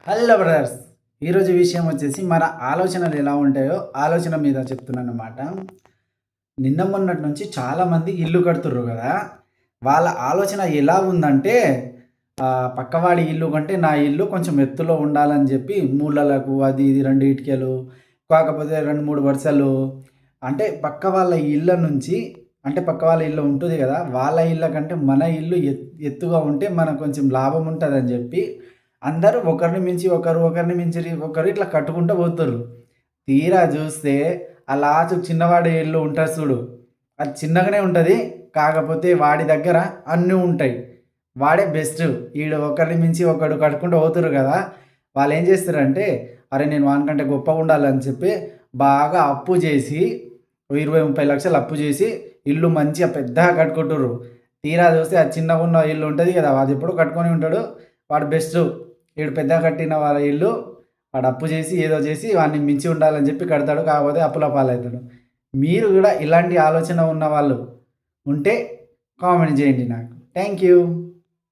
Hello brothers! ఈరోజు విషయం వచ్చేసి మన ఆలోచనలు ఎలా ఉంటాయో ఆలోచన మీద చెప్తున్నానన్నమాట. నిన్న మొన్నటి నుంచి చాలామంది ఇల్లు కడుతుర్రు గదా! వాళ్ళ ఆలోచన ఎలా ఉందంటే పక్కవాడి ఇల్లు కంటే నా ఇల్లు కొంచెం ఎత్తులో ఉండాలని జెప్పి మూలలకు అది ఇది 2 ఇటుకలు, కాకపోతే 2, 3 వరుసలు అంటే పక్క వాళ్ళ ఇళ్ళ నుంచి అంటే పక్క వాళ్ళ ఇల్లు ఉంటది గదా! వాళ్ళ ఇళ్ళ కంటే మన ఇల్లు ఎత్తుగా ఉంటే మనకు కొంచెం లాభం ఉంటదని జెప్పి అందరూ ఒకరిని మించి ఒకరు, ఒకరిని మించి ఒకరు ఇట్లా కట్టుకుంటూ పోతుర్రు. తీరా జూస్తే ఆ లాస్ట్‌కి చిన్నవాడి ఇల్లు ఉంటది సూడు. అది చిన్నగానే ఉంటది. కాకపోతే వాడి దగ్గర అన్నీ ఉంటాయి. వాడే బెస్ట్. ఈడు ఒకరిని మించి ఒకడు కట్టుకుంటూ పోతుర్రు గదా! వాళ్ళేం జేస్తుర్రంటే, అరే! నేను వానికంటే గొప్పగుండాలని చెప్పి బాగా అప్పు జేసి 20, 30 లక్షలు అప్పు జేసి ఇల్లు మంచిగా పెద్దగా కట్టుకుంటుర్రు. తీరా జూస్తే ఆ చిన్నగున్న ఇల్లు ఉంటది గదా! వాడెప్పుడో కట్టుకొని ఉంటాడు. వాడు బెస్టు. ఈడు పెద్దగా కట్టిన వాళ్ళ ఇల్లు వాడు అప్పు చేసి, ఏదో చేసి వాడిని మించి ఉండాలని చెప్పి కడతాడు. కాకపోతే అప్పుల పాలవుతాడు. మీరు గూడా ఇలాంటి ఆలోచన ఉన్నవాళ్ళు ఉంటే కామెంట్ చేయండి నాకు. Thank you.